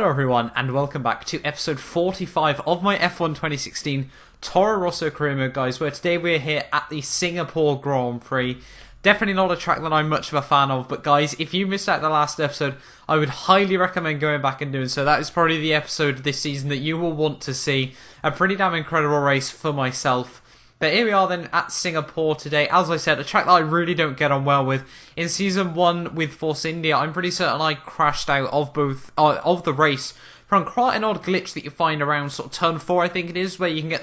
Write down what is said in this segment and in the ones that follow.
Hello everyone and welcome back to episode 45 of my F1 2016 Toro Rosso career mode, guys, where today we're here at the Singapore Grand Prix. Definitely not a track that I'm much of a fan of, but guys, if you missed out the last episode, I would highly recommend going back and doing so. That is probably the episode this season that you will want to see. A pretty damn incredible race for myself. But here we are then at Singapore today. As I said, a track that I really don't get on well with. In Season 1 with Force India, I'm pretty certain I crashed out of the race from quite an odd glitch that you find around sort of turn 4, I think it is, where you can get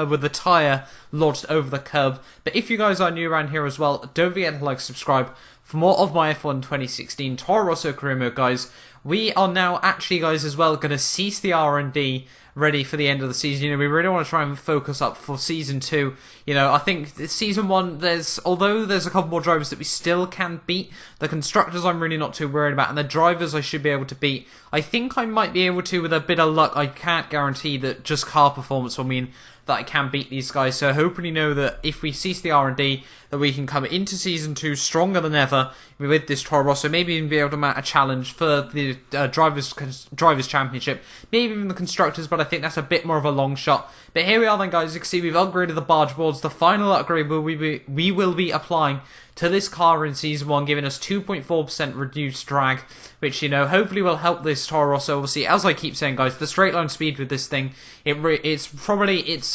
with the tyre lodged over the curb. But if you guys are new around here as well, don't forget to like, subscribe for more of my F1 2016 Toro Rosso career mode, guys. We are now actually, guys, as well, going to cease the R&D ready for the end of the season. You know, we really want to try and focus up for Season 2. You know, I think Season 1, although there's a couple more drivers that we still can beat, the constructors I'm really not too worried about, and the drivers I should be able to beat. I think I might be able to with a bit of luck. I can't guarantee that just car performance will mean that I can beat these guys, so I hopefully know that if we cease the R&D, that we can come into Season 2 stronger than ever with this Toro Rosso, maybe even be able to mount a challenge for the Drivers' Championship, maybe even the Constructors, but I think that's a bit more of a long shot. But here we are then, guys. You can see we've upgraded the barge boards. The final upgrade we will be applying to this car in Season 1, giving us 2.4% reduced drag, which, you know, hopefully will help this Toro Rosso. Obviously, as I keep saying, guys, the straight line speed with this thing, it's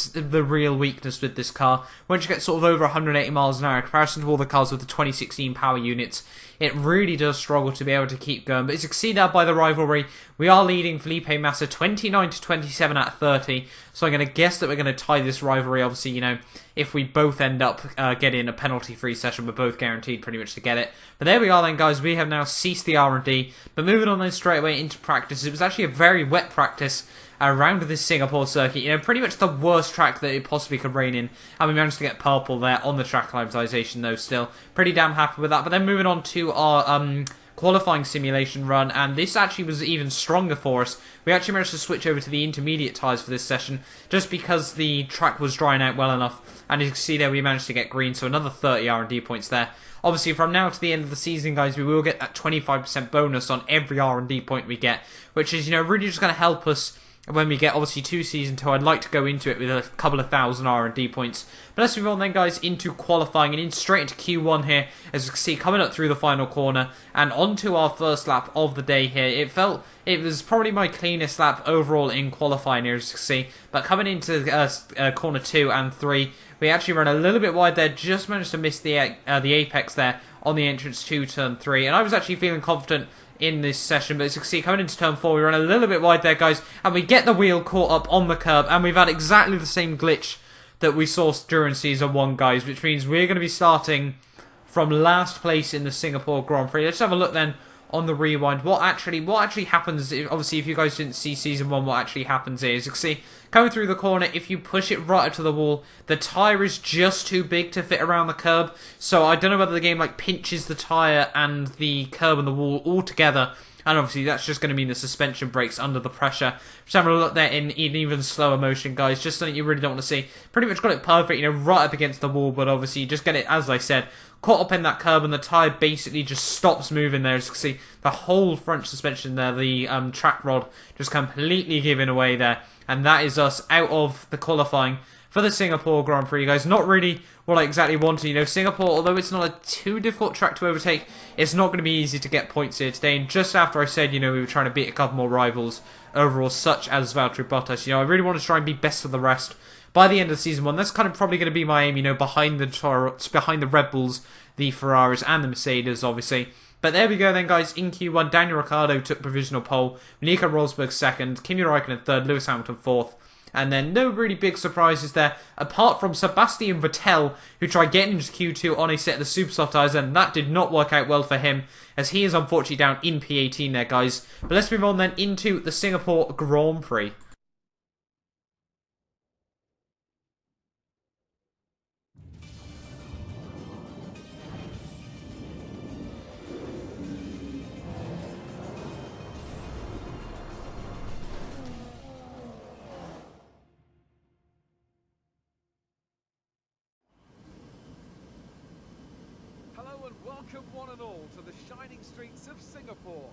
the real weakness with this car. Once you get sort of over 180 miles an hour in comparison to all the cars with the 2016 power units, it really does struggle to be able to keep going. But as you can see now by the rivalry, we are leading Felipe Massa 29 to 27 out of 30. So I'm going to guess that we're going to tie this rivalry. Obviously, you know, if we both end up getting a penalty-free session, we're both guaranteed pretty much to get it. But there we are then, guys. We have now ceased the R&D. But moving on then straight away into practice. It was actually a very wet practice around this Singapore circuit. You know, pretty much the worst track that it possibly could rain in. And we managed to get purple there on the track acclimatization, though, still. Pretty damn happy with that. But then moving on to our qualifying simulation run, and this actually was even stronger for us. We actually managed to switch over to the intermediate tyres for this session, just because the track was drying out well enough. And as you can see there, we managed to get green, so another 30 R&D points there. Obviously, from now to the end of the season, guys, we will get that 25% bonus on every R&D point we get, which is, you know, really just going to help us when we get, obviously, to Season 2. I'd like to go into it with a couple of thousand R&D points. But let's move on then, guys, into qualifying and in straight into Q1 here. As you can see, coming up through the final corner and onto our first lap of the day here. It was probably my cleanest lap overall in qualifying here, as you can see. But coming into corner 2 and 3, we actually ran a little bit wide there. Just managed to miss the apex there on the entrance to turn 3. And I was actually feeling confident in this session, but as you can see, coming into turn 4, we run a little bit wide there, guys, and we get the wheel caught up on the curb, and we've had exactly the same glitch that we saw during Season 1, guys, which means we're going to be starting from last place in the Singapore Grand Prix. Let's have a look then on the rewind. What actually happens, obviously, if you guys didn't see Season 1, what actually happens is, you can see, coming through the corner, if you push it right up to the wall, the tyre is just too big to fit around the curb. So I don't know whether the game like pinches the tyre and the curb and the wall all together. And obviously that's just going to mean the suspension breaks under the pressure. Just having a look there in even slower motion, guys. Just something you really don't want to see. Pretty much got it perfect, you know, right up against the wall. But obviously you just get it, as I said, caught up in that curb, and the tyre basically just stops moving there. As you can see, the whole front suspension there, the track rod, just completely giving away there. And that is us out of the qualifying for the Singapore Grand Prix, guys. Not really what I exactly wanted. You know, Singapore, although it's not a too difficult track to overtake, it's not going to be easy to get points here today. And just after I said, you know, we were trying to beat a couple more rivals overall, such as Valtteri Bottas, you know, I really want to try and be best of the rest by the end of Season 1. That's kind of probably going to be my aim, you know, behind the Red Bulls, the Ferraris, and the Mercedes, obviously. But there we go then, guys. In Q1, Daniel Ricciardo took provisional pole, Nico Rosberg second, Kimi Raikkonen third, Lewis Hamilton fourth. And then no really big surprises there, apart from Sebastian Vettel, who tried getting into Q2 on a set of the Supersoft tyres, and that did not work out well for him, as he is unfortunately down in P18 there, guys. But let's move on then into the Singapore Grand Prix. Hello and welcome one and all to the shining streets of Singapore.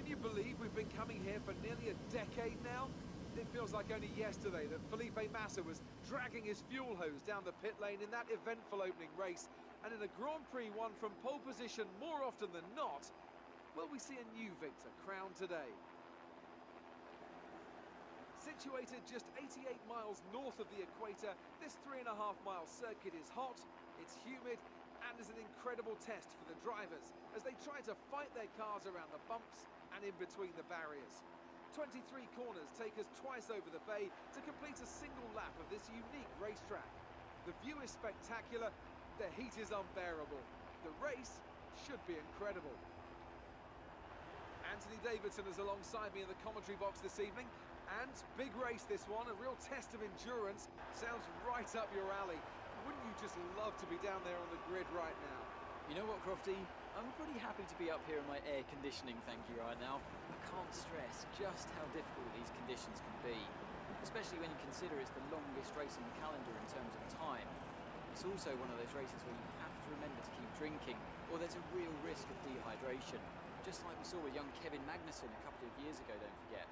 Can you believe we've been coming here for nearly a decade now? It feels like only yesterday that Felipe Massa was dragging his fuel hose down the pit lane in that eventful opening race. And in a Grand Prix won from pole position more often than not, will we see a new victor crowned today? Situated just 88 miles north of the equator, this 3.5-mile circuit is hot, it's humid, and is an incredible test for the drivers as they try to fight their cars around the bumps and in between the barriers. 23 corners take us twice over the bay to complete a single lap of this unique racetrack. The view is spectacular, the heat is unbearable. The race should be incredible. Anthony Davidson is alongside me in the commentary box this evening. And big race this one, a real test of endurance. Sounds right up your alley. Wouldn't you just love to be down there on the grid right now? You know what, Crofty? I'm pretty happy to be up here in my air conditioning, thank you, right now. I can't stress just how difficult these conditions can be, especially when you consider it's the longest race on the calendar in terms of time. It's also one of those races where you have to remember to keep drinking, or there's a real risk of dehydration, just like we saw with young Kevin Magnussen a couple of years ago, don't forget.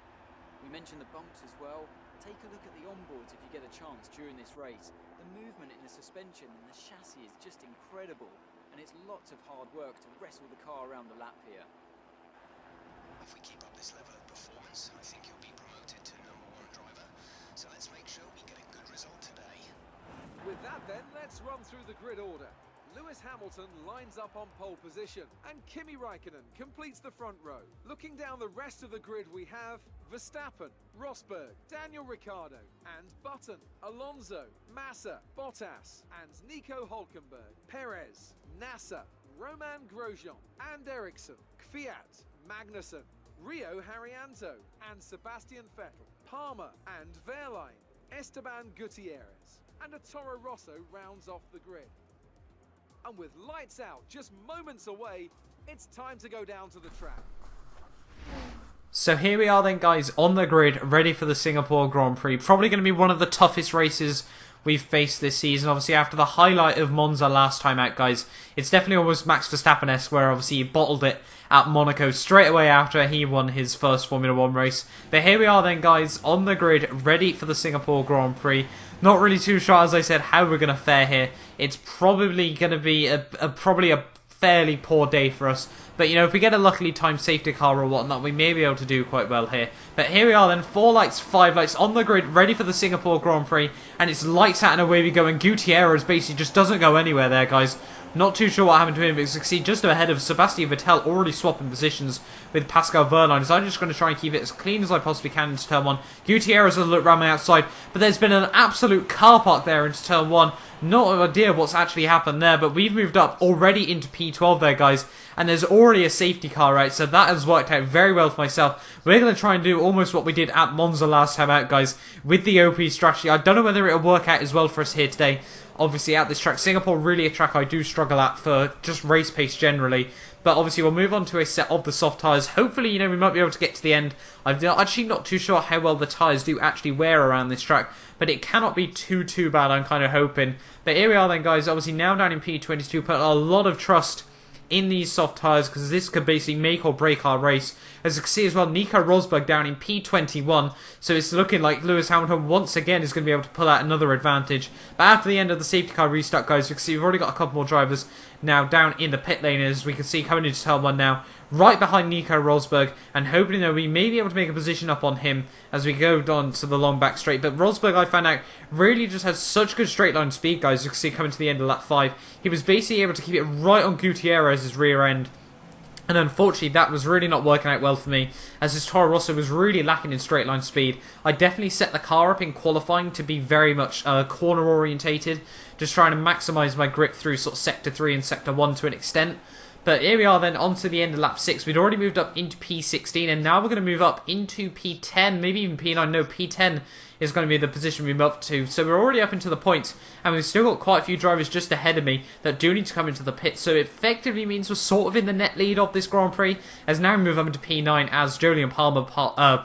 We mentioned the bumps as well. Take a look at the onboards if you get a chance during this race. The movement in the suspension and the chassis is just incredible, and it's lots of hard work to wrestle the car around the lap here. If we keep up this level of performance, I think he'll be promoted to #1 driver. So let's make sure we get a good result today. With that then, let's run through the grid order. Lewis Hamilton lines up on pole position, and Kimi Raikkonen completes the front row. Looking down the rest of the grid, we have Verstappen, Rosberg, Daniel Ricciardo, and Button, Alonso, Massa, Bottas, and Nico Hülkenberg, Perez, Nasser, Romain Grosjean, and Ericsson, Kvyat, Magnussen, Rio Haryanto, and Sebastian Vettel, Palmer and Wehrlein, Esteban Gutierrez, and a Toro Rosso rounds off the grid. And with lights out just moments away, it's time to go down to the track. So here we are then, guys, on the grid, ready for the Singapore Grand Prix. Probably going to be one of the toughest races we've faced this season. Obviously, after the highlight of Monza last time out, guys, it's definitely almost Max Verstappen-esque, where obviously he bottled it at Monaco straight away after he won his first Formula 1 race. But here we are then, guys, on the grid, ready for the Singapore Grand Prix. Not really too sure, as I said, how we're going to fare here. It's probably going to be probably a fairly poor day for us. But, you know, if we get a luckily timed safety car or whatnot, we may be able to do quite well here. But here we are then, 4 lights, 5 lights on the grid, ready for the Singapore Grand Prix. And it's lights out and away we go, and Gutierrez basically just doesn't go anywhere there, guys. Not too sure what happened to him, but you can see just ahead of Sebastian Vettel, already swapping positions with Pascal Wehrlein. So I'm just going to try and keep it as clean as I possibly can into turn 1. Gutierrez has looked around my outside, but there's been an absolute car park there into turn 1. Not an idea what's actually happened there, but we've moved up already into P12 there, guys. And there's already a safety car out, so that has worked out very well for myself. We're going to try and do almost what we did at Monza last time out, guys, with the OP strategy. I don't know whether it'll work out as well for us here today. Obviously, at this track, Singapore really a track I do struggle at for just race pace generally. But obviously, we'll move on to a set of the soft tyres. Hopefully, you know, we might be able to get to the end. I'm actually not too sure how well the tyres do actually wear around this track, but it cannot be too bad, I'm kind of hoping. But here we are then, guys, obviously now down in P22, put a lot of trust in these soft tyres, because this could basically make or break our race. As you can see as well, Nico Rosberg down in P21, so it's looking like Lewis Hamilton once again is going to be able to pull out another advantage. But after the end of the safety car restart, guys, you can see we've already got a couple more drivers now down in the pit lane, as we can see coming into turn 1 now, right behind Nico Rosberg, and hoping that we may be able to make a position up on him as we go on to the long back straight. But Rosberg, I found out, really just has such good straight line speed, guys. You can see coming to the end of lap 5, he was basically able to keep it right on Gutierrez's rear end. And unfortunately, that was really not working out well for me, as his Toro Rosso was really lacking in straight line speed. I definitely set the car up in qualifying to be very much corner orientated, just trying to maximise my grip through sort of Sector 3 and Sector 1 to an extent. But here we are then, on to the end of lap 6. We'd already moved up into P16, and now we're going to move up into P10, maybe even P9. No, P10 is going to be the position we move up to. So we're already up into the points, and we've still got quite a few drivers just ahead of me that do need to come into the pit. So it effectively means we're sort of in the net lead of this Grand Prix, as now we move up into P9 as Julian Palmer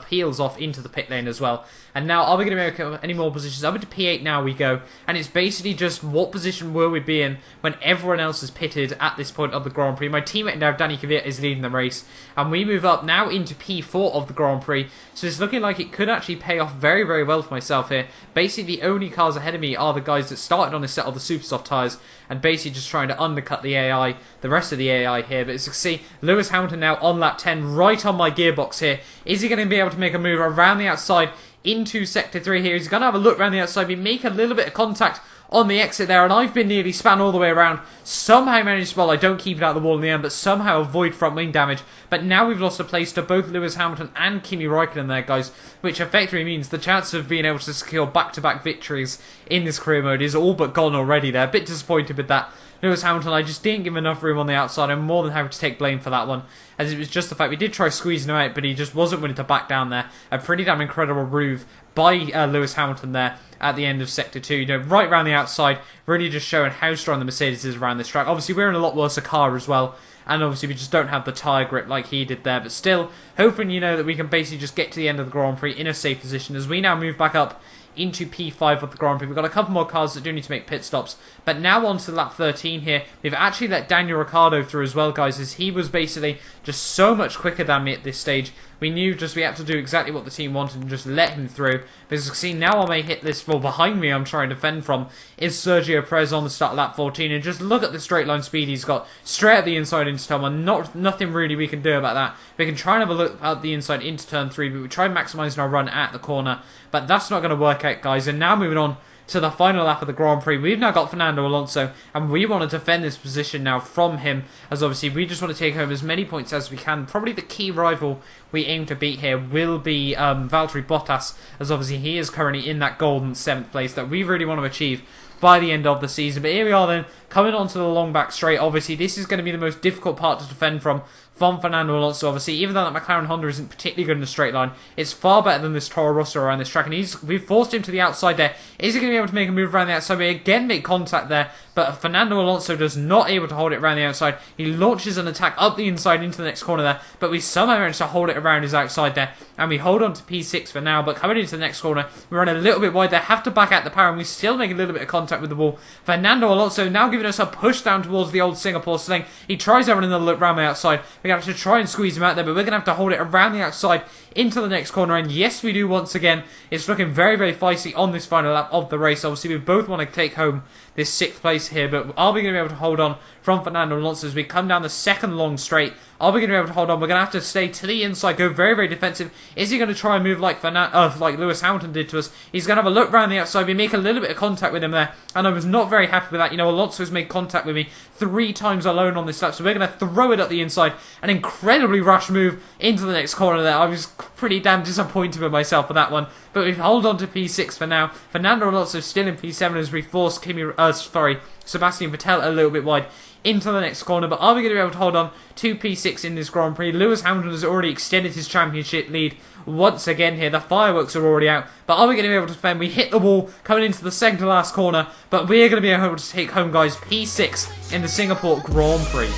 peels off into the pit lane as well. And now, are we going to make any more positions? Up into P8 now we go, and it's basically just what position will we be in when everyone else is pitted at this point of the Grand Prix. My teammate now, Danny Kvyat, is leading the race, and we move up now into P4 of the Grand Prix. So it's looking like it could actually pay off very, very well for myself here. Basically, the only cars ahead of me are the guys that started on this set of the super soft tyres, and basically just trying to undercut the AI, the rest of the AI here. But as you can see, Lewis Hamilton now on lap 10, right on my gearbox here. Is he going to be able to make a move around the outside into Sector 3 here? He's going to have a look around the outside. We make a little bit of contact on the exit there, and I've been nearly span all the way around. Somehow managed to, well, I don't keep it out of the wall in the end, but somehow avoid front wing damage. But now we've lost a place to both Lewis Hamilton and Kimi Raikkonen there, guys, which effectively means the chance of being able to secure back-to-back victories in this career mode is all but gone already there. A bit disappointed with that. Lewis Hamilton, I just didn't give him enough room on the outside. I'm more than happy to take blame for that one, as it was just the fact we did try squeezing him out, but he just wasn't willing to back down there. A pretty damn incredible move by Lewis Hamilton there at the end of Sector 2, you know, right around the outside, really just showing how strong the Mercedes is around this track. Obviously, we're in a lot worse a car as well, and obviously we just don't have the tyre grip like he did there, but still, hoping, you know, that we can basically just get to the end of the Grand Prix in a safe position as we now move back up into P5 of the Grand Prix. We've got a couple more cars that do need to make pit stops, but now on to lap 13 here. We've actually let Daniel Ricciardo through as well, guys, as he was basically just so much quicker than me at this stage. We knew just we had to do exactly what the team wanted and just let him through. Because you can see now I may hit this, well, behind me I'm trying to defend from is Sergio Perez on the start of lap 14, and just look at the straight line speed he's got straight at the inside into turn 1. Nothing really we can do about that. We can try and have a look at the inside into turn 3, but we try maximising our run at the corner, but that's not going to work out, guys. And now moving on to the final lap of the Grand Prix, we've now got Fernando Alonso, and we want to defend this position now from him, as obviously we just want to take home as many points as we can. Probably the key rival we aim to beat here will be Valtteri Bottas, as obviously he is currently in that golden 7th place that we really want to achieve by the end of the season. But here we are then, coming onto the long back straight. Obviously this is going to be the most difficult part to defend from Fernando Alonso. Obviously, even though that McLaren Honda isn't particularly good in the straight line, it's far better than this Toro Rosso around this track, and we've forced him to the outside there. Is he going to be able to make a move around the outside? We again make contact there, but Fernando Alonso does not able to hold it around the outside. He launches an attack up the inside into the next corner there, but we somehow managed to hold it around his outside there, and we hold on to P6 for now. But coming into the next corner, we run a little bit wide there, have to back out the power, and we still make a little bit of contact with the wall. Fernando Alonso now giving us a push down towards the old Singapore sling. He tries having another look around the outside. We're going to have to try and squeeze him out there, but we're going to have to hold it around the outside into the next corner, and yes we do once again. It's looking very, very feisty on this final lap of the race. Obviously we both want to take home this 6th place here, but are we going to be able to hold on from Fernando Alonso as we come down the second long straight? Are we going to be able to hold on? We're going to have to stay to the inside, go very, very defensive. Is he going to try and move like Lewis Hamilton did to us? He's going to have a look around the outside. We make a little bit of contact with him there, and I was not very happy with that. You know, Alonso's made contact with me 3 times alone on this lap, so we're going to throw it at the inside. An incredibly rash move into the next corner there. I was pretty damn disappointed with myself for that one, but we've held on to P6 for now. Fernando Alonso still in P7 as we force Sebastian Vettel a little bit wide into the next corner. But are we going to be able to hold on to P6 in this Grand Prix? Lewis Hamilton has already extended his championship lead once again here. The fireworks are already out, but are we going to be able to defend? We hit the wall coming into the second to last corner, but we are going to be able to take home, guys, P6 in the Singapore Grand Prix.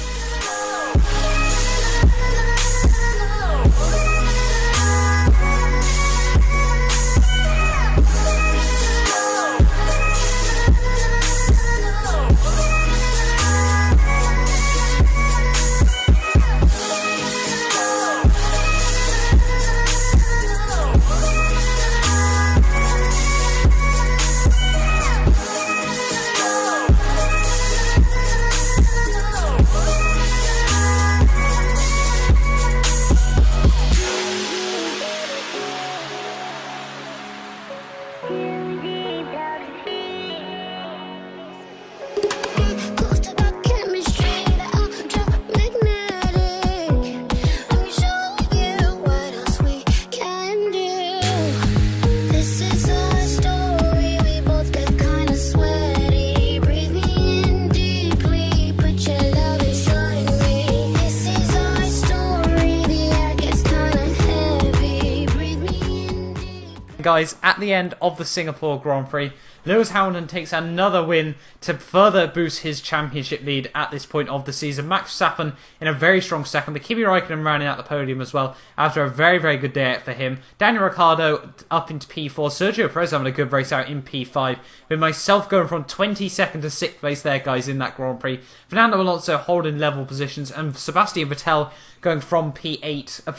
Guys, at the end of the Singapore Grand Prix, Lewis Hamilton takes another win to further boost his championship lead at this point of the season. Max Verstappen in a very strong second, but Kimi Raikkonen rounding out the podium as well after a very, very good day out for him. Daniel Ricciardo up into P4, Sergio Perez having a good race out in P5, with myself going from 22nd to 6th place there, guys, in that Grand Prix. Fernando Alonso holding level positions, and Sebastian Vettel going from P18 to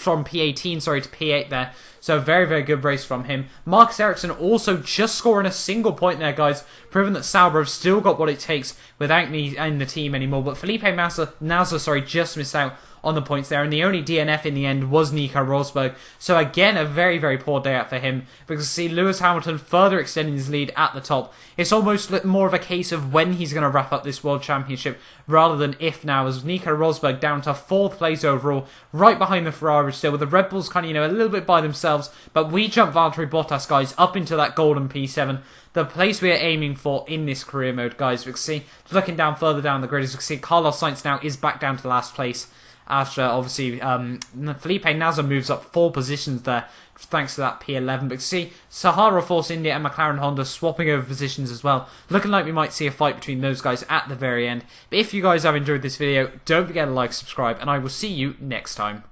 P8 there. So very, very good race from him. Marcus Ericsson also just scoring a single point there, guys, proving that Sauber have still got what it takes without me in the team anymore. But Felipe Nasser, just missed out on the points there, and the only DNF in the end was Nico Rosberg. So again, a very, very poor day out for him, because see Lewis Hamilton further extending his lead at the top. It's almost more of a case of when he's going to wrap up this World Championship rather than if now, as Nico Rosberg down to 4th place overall, right behind the Ferrari still, with the Red Bulls kind of, a little bit by themselves. But we jump Valtteri Bottas, guys, up into that golden P7, the place we are aiming for in this career mode, guys. We can see, looking down further down the grid, as we can see, Carlos Sainz now is back down to last place. After, obviously, Felipe Nasser moves up 4 positions there, thanks to that P11. But see, Sahara Force India and McLaren Honda swapping over positions as well. Looking like we might see a fight between those guys at the very end. But if you guys have enjoyed this video, don't forget to like, subscribe, and I will see you next time.